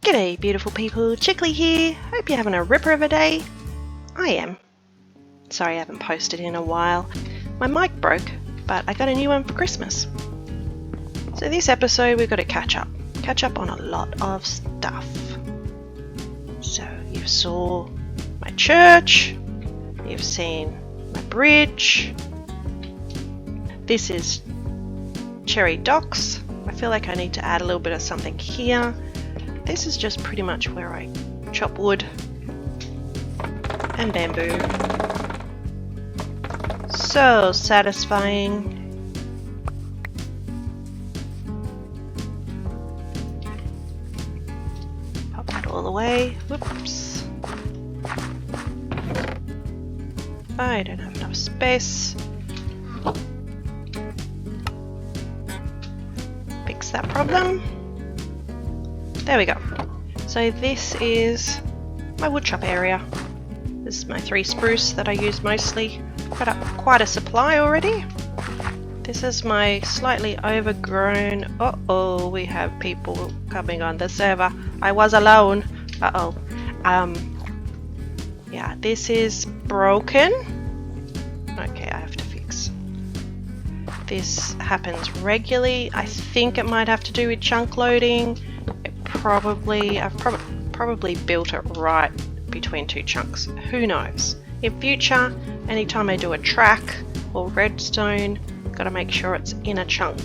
G'day beautiful people, Chookly here. Hope you're having a ripper of a day. I am. Sorry I haven't posted in a while. My mic broke, but I got a new one for Christmas. So this episode we've got to catch up on a lot of stuff. So you saw my church, you've seen my bridge. This is Cherry Docks. I feel like I need to add a little bit of something here. This is just pretty much where I chop wood and bamboo. So satisfying. Pop that all the way. Whoops. I don't have enough space. Fix that problem. There we go. So this is my woodchop area. This is my 3 spruce that I use mostly. Got up quite a supply already. This is my slightly overgrown... Uh-oh, we have people coming on the server. I was alone. Uh-oh. Yeah, this is broken. Okay, I have to fix. This happens regularly. I think it might have to do with chunk loading. I've probably built it right between 2 chunks. Who knows? In future, anytime I do a track or redstone, gotta make sure it's in a chunk.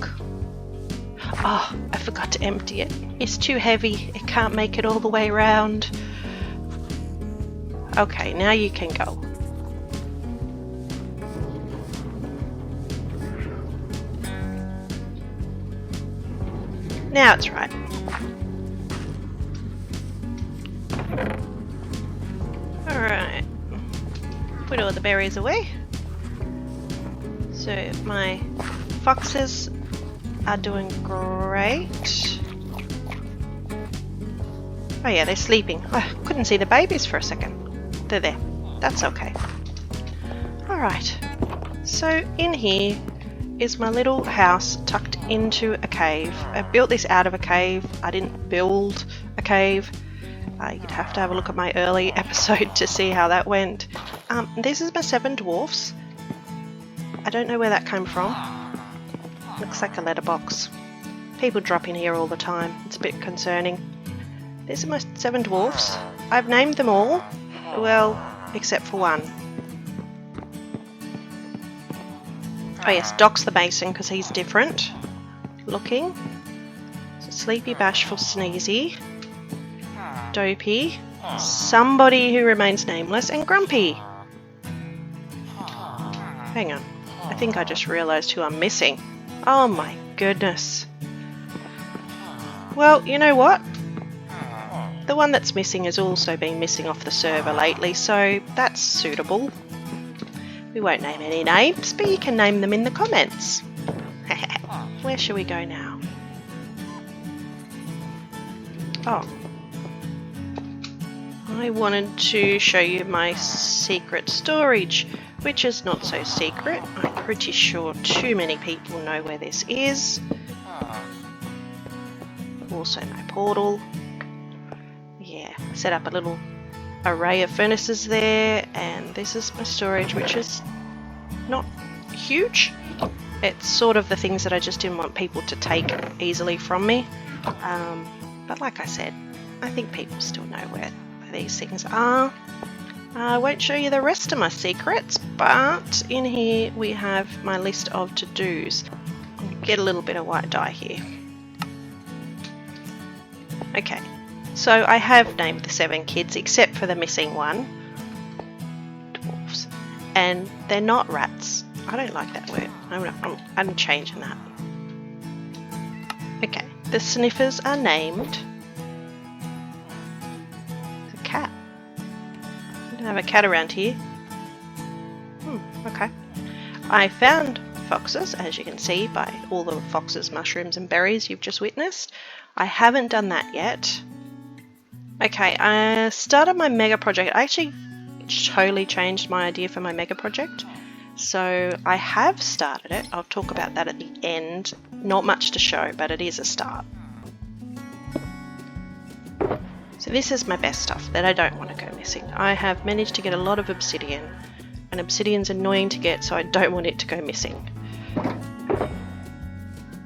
Oh, I forgot to empty it. It's too heavy. It can't make it all the way around. Okay, now you can go. Now it's right. Alright, put all the berries away. So my foxes are doing great. Oh yeah, they're sleeping. I couldn't see the babies for a second. They're there. That's okay. Alright, so in here is my little house tucked into a cave. I built this out of a cave. I didn't build a cave. You'd have to have a look at my early episode to see how that went. This is my 7 dwarfs. I don't know where that came from. Looks like a letterbox. People drop in here all the time. It's a bit concerning. These are my 7 dwarfs. I've named them all. Well, except for one. Oh yes, Doc's the mason because he's different looking. So Sleepy, Bashful, Sneezy, Dopey, somebody who remains nameless, and Grumpy. Hang on, I think I just realised who I'm missing. Oh my goodness. Well, you know what? The one that's missing has also been missing off the server lately, so that's suitable. We won't name any names, but you can name them in the comments. Where shall we go now? Oh. I wanted to show you my secret storage, which is not so secret. I'm pretty sure too many people know where this is. Also my portal. Yeah, set up a little array of furnaces there, and this is my storage, which is not huge. It's sort of the things that I just didn't want people to take easily from me. But like I said, I think people still know where these things are. I won't show you the rest of my secrets, but in here we have my list of to-dos. I'll get a little bit of white dye here. Okay, so I have named the 7 kids except for the missing one. Dwarfs. And they're not rats. I don't like that word. I'm changing that. Okay, the sniffers are named. The cat. I don't have a cat around here. Okay. I found foxes, as you can see by all the foxes, mushrooms and berries you've just witnessed. I haven't done that yet. Okay, I started my mega project. I actually totally changed my idea for my mega project. So I have started it. I'll talk about that at the end. Not much to show, but it is a start. So this is my best stuff that I don't want to go missing. I have managed to get a lot of obsidian, and obsidian's annoying to get, so I don't want it to go missing.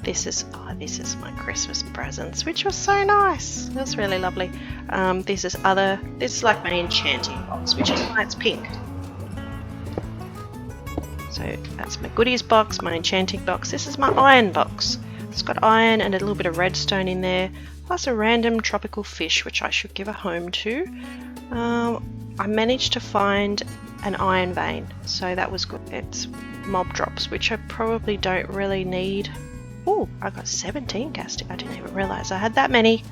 This is my Christmas presents, which was so nice. That's really lovely. This is like my enchanting box, which is why it's pink. So that's my goodies box, my enchanting box. This is my iron box. It's got iron and a little bit of redstone in there, plus a random tropical fish, which I should give a home to. I managed to find an iron vein, so that was good. It's mob drops, which I probably don't really need. Oh, I got 17 casting. I didn't even realize I had that many,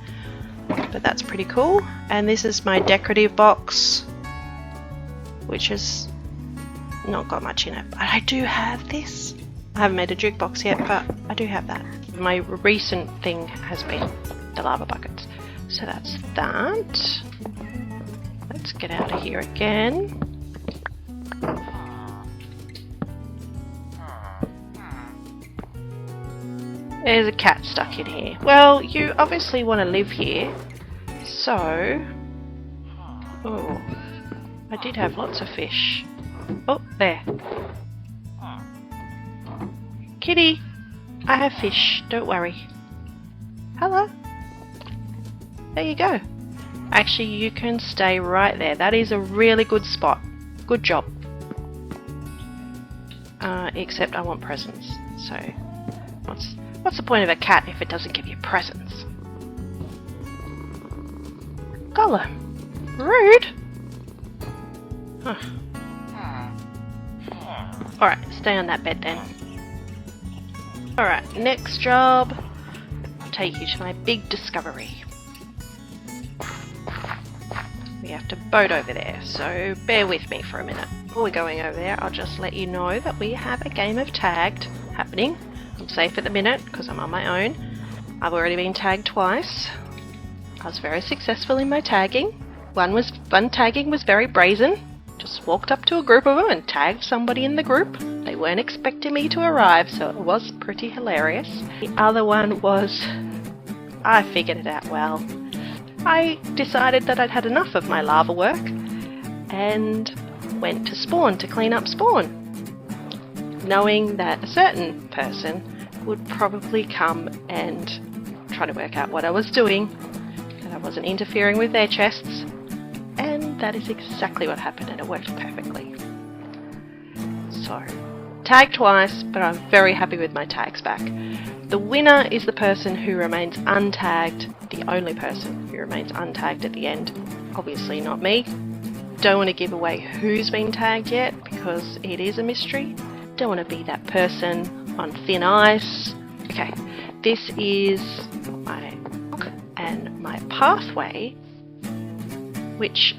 but that's pretty cool. And this is my decorative box, which has not got much in it, but I do have this. I haven't made a jukebox yet, but I do have that. My recent thing has been the lava buckets, so that's that. Let's get out of here again. There's a cat stuck in here. Well, you obviously want to live here, so... Oh, I did have lots of fish. Oh, there. Kitty, I have fish, don't worry. Hello. There you go. Actually, you can stay right there. That is a really good spot. Good job. Except I want presents, so... What's the point of a cat if it doesn't give you presents? Golem. Rude. Huh. Alright, stay on that bed then. Alright, next job. I'll take you to my big discovery. We have to boat over there, so bear with me for a minute. Before we're going over there, I'll just let you know that we have a game of tagged happening. I'm safe at the minute because I'm on my own. I've already been tagged twice. I was very successful in my tagging. One tagging was very brazen. Just walked up to a group of them and tagged somebody in the group. They weren't expecting me to arrive, so it was pretty hilarious. The other one was... I figured it out well. I decided that I'd had enough of my lava work and went to spawn to clean up spawn, knowing that a certain person would probably come and try to work out what I was doing, that I wasn't interfering with their chests, and that is exactly what happened, and it worked perfectly. So, tagged twice, but I'm very happy with my tags back. The winner is the person who remains untagged, the only person who remains untagged at the end. Obviously not me. Don't want to give away who's been tagged yet, because it is a mystery. Don't want to be that person on thin ice. Okay, this is my block and my pathway, which,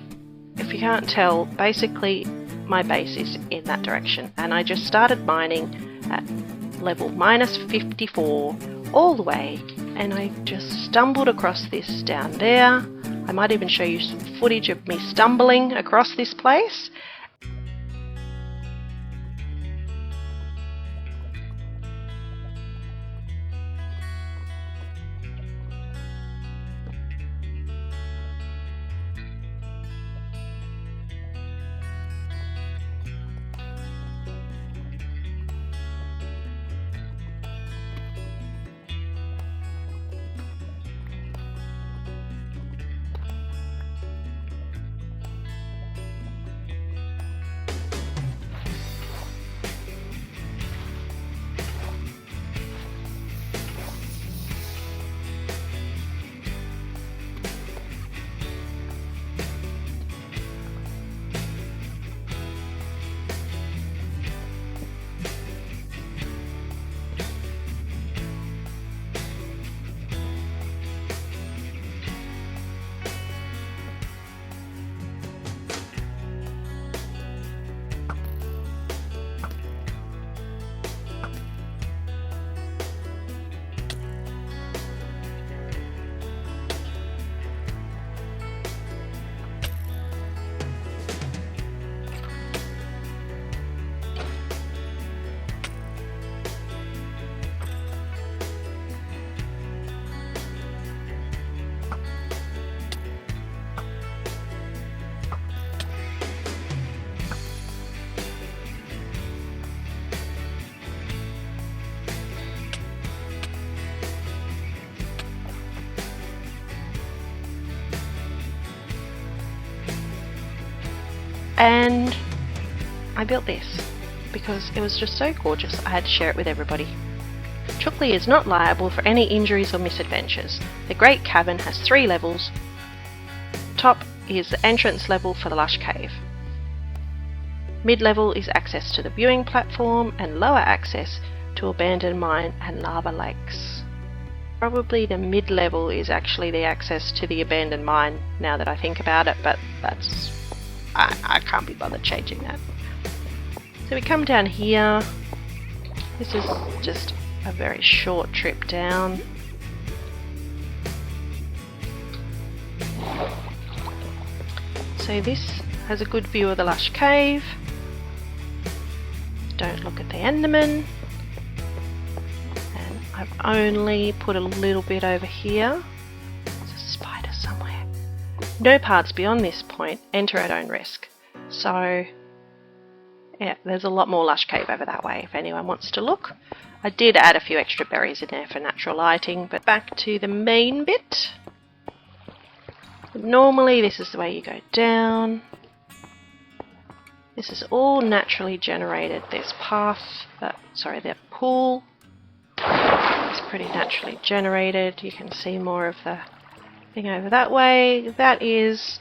if you can't tell, basically my base is in that direction, and I just started mining at level minus 54 all the way, and I just stumbled across this down there. I might even show you some footage of me stumbling across this place. and I built this because it was just so gorgeous I had to share it with everybody. Chookly is not liable for any injuries or misadventures. The Great Cavern has 3 levels. Top is the entrance level for the lush cave. Mid-level is access to the viewing platform, and lower access to abandoned mine and lava lakes. Probably the mid-level is actually the access to the abandoned mine now that I think about it, but that's... I can't be bothered changing that. So we come down here. This is just a very short trip down. So this has a good view of the lush cave. Don't look at the Enderman. And I've only put a little bit over here. There's a spider somewhere. No paths beyond this point. Enter at own risk. So yeah, there's a lot more lush cave over that way if anyone wants to look. I did add a few extra berries in there for natural lighting, but back to the main bit. Normally this is the way you go down. This is all naturally generated. There's the pool is pretty naturally generated. You can see more of the thing over that way. That is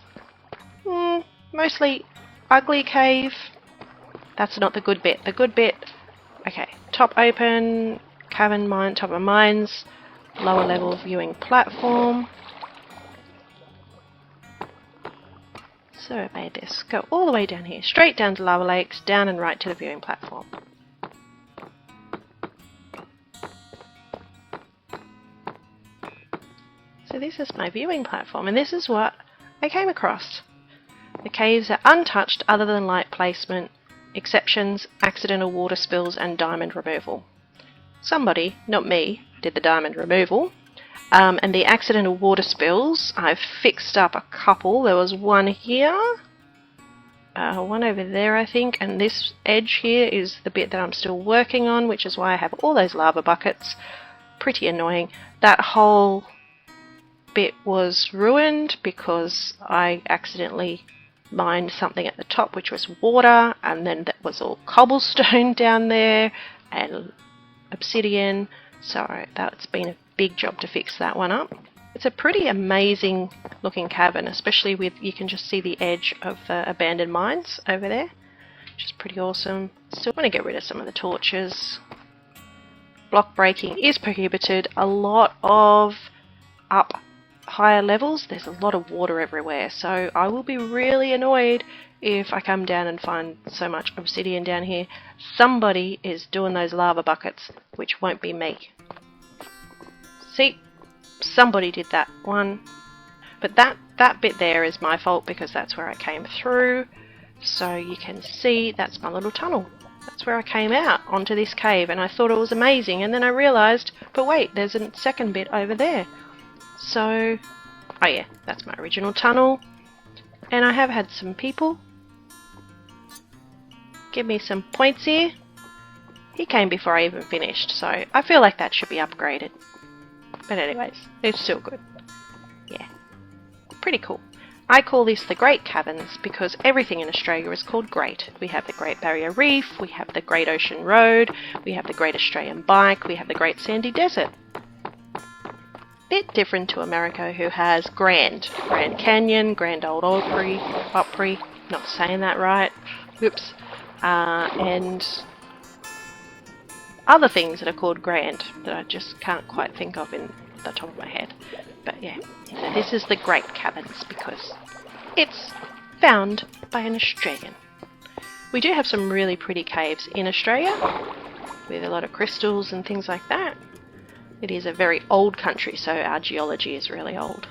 mostly ugly cave. That's not the good bit. The good bit, okay, top open, cavern mine, top of mines, lower level viewing platform. So I made this go all the way down here, straight down to lava lakes, down and right to the viewing platform. So this is my viewing platform, and this is what I came across. The caves are untouched other than light placement, exceptions, accidental water spills and diamond removal. Somebody, not me, did the diamond removal. And the accidental water spills, I've fixed up a couple. There was one here, one over there I think, and this edge here is the bit that I'm still working on, which is why I have all those lava buckets. Pretty annoying. That whole bit was ruined because I accidentally mined something at the top which was water, and then that was all cobblestone down there and obsidian, so that's been a big job to fix that one up. It's a pretty amazing looking cavern, especially with, you can just see the edge of the abandoned mines over there, which is pretty awesome. Still want to get rid of some of the torches. Block breaking is prohibited. A lot of up higher levels, there's a lot of water everywhere, so I will be really annoyed if I come down and find so much obsidian down here. Somebody is doing those lava buckets, which won't be me. See, somebody did that one, but that bit there is my fault because that's where I came through. So you can see that's my little tunnel. That's where I came out onto this cave, and I thought it was amazing, and then I realised, but wait, there's a second bit over there. So, oh yeah, that's my original tunnel, and I have had some people give me some points here. He came before I even finished, so I feel like that should be upgraded. But anyways, it's still good. Yeah, pretty cool. I call this the Great Caverns because everything in Australia is called great. We have the Great Barrier Reef, we have the Great Ocean Road, we have the Great Australian Bike, we have the Great Sandy Desert. Bit different to America, who has Grand Canyon, Grand Old Opry, not saying that right, oops, and other things that are called grand that I just can't quite think of in the top of my head. But yeah, so this is the Great Caverns because it's found by an Australian. We do have some really pretty caves in Australia with a lot of crystals and things like that. It is a very old country, so our geology is really old.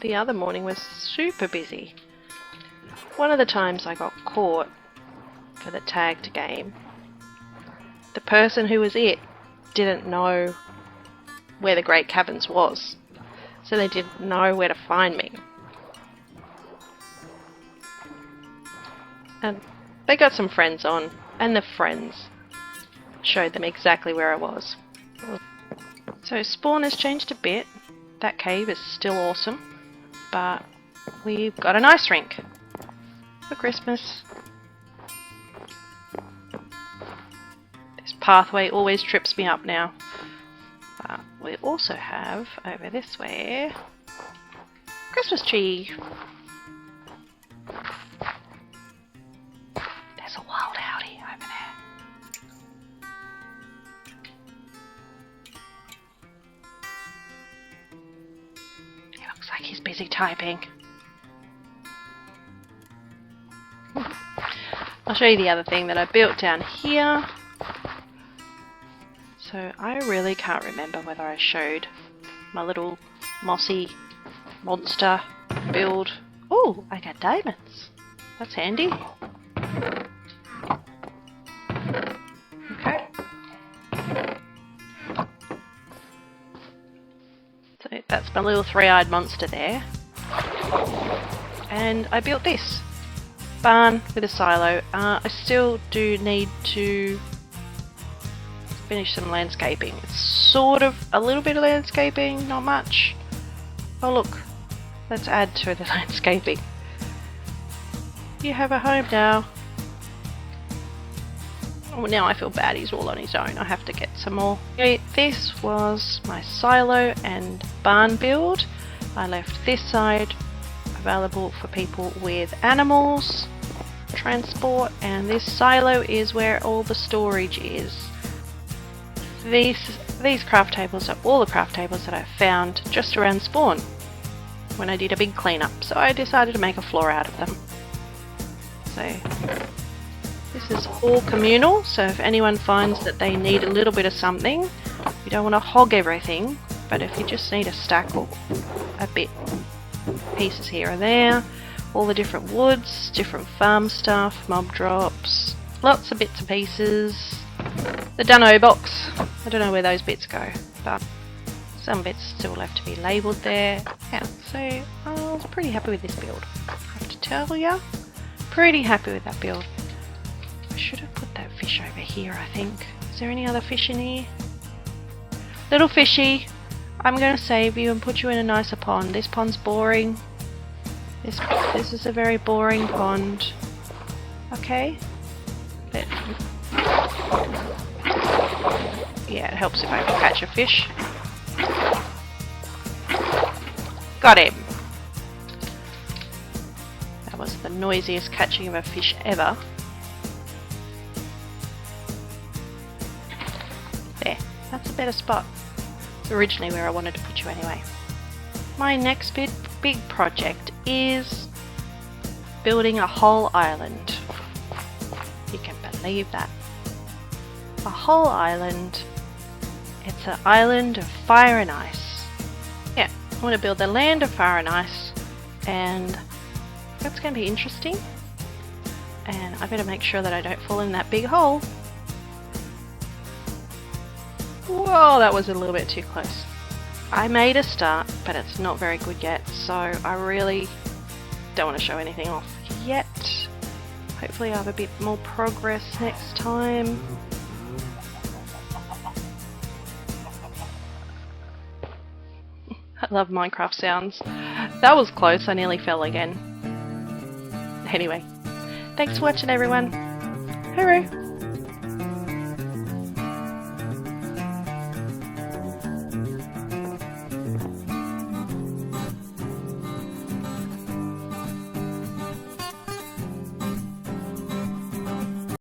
The other morning was super busy. One of the times I got caught for the tagged game, the person who was it didn't know where the Great Caverns was, so they didn't know where to find me. And they got some friends on, and the friends showed them exactly where I was. So spawn has changed a bit. That cave is still awesome, but we've got an ice rink for Christmas. This pathway always trips me up now. But we also have over this way Christmas tree. There's a wild howdy over there. He looks like he's busy typing. I'll show you the other thing that I built down here. So I really can't remember whether I showed my little mossy monster build. Oh, I got diamonds. That's handy. Okay. So that's my little three-eyed monster there. And I built this barn with a silo. I still do need to finish some landscaping. It's sort of a little bit of landscaping, not much. Oh look, let's add to the landscaping. You have a home now. Oh, now I feel bad, he's all on his own. I have to get some more. Okay, this was my silo and barn build. I left this side available for people with animals, transport, and this silo is where all the storage is. These craft tables are all the craft tables that I found just around spawn when I did a big cleanup, so I decided to make a floor out of them. So this is all communal, so if anyone finds that they need a little bit of something, you don't want to hog everything, but if you just need a stack or a bit, pieces here and there, all the different woods, different farm stuff, mob drops, lots of bits and pieces. The Dunno box, I don't know where those bits go, but some bits still left to be labelled there. Yeah, so I was pretty happy with this build, I have to tell ya. Pretty happy with that build. I should have put that fish over here, I think. Is there any other fish in here? Little fishy, I'm going to save you and put you in a nicer pond. This pond's boring. This is a very boring pond. Okay? But yeah, it helps if I can catch a fish. Got him! That was the noisiest catching of a fish ever. There, that's a better spot. It's originally where I wanted to put you anyway. My next big project is building a whole island. You can believe that. A whole island. It's an island of fire and ice. Yeah, I want to build the land of fire and ice, and that's going to be interesting. And I better make sure that I don't fall in that big hole. Whoa, that was a little bit too close. I made a start, but it's not very good yet, so I really don't want to show anything off yet. Hopefully I'll have a bit more progress next time. I love Minecraft sounds. That was close, I nearly fell again. Anyway, thanks for watching everyone. Hooroo!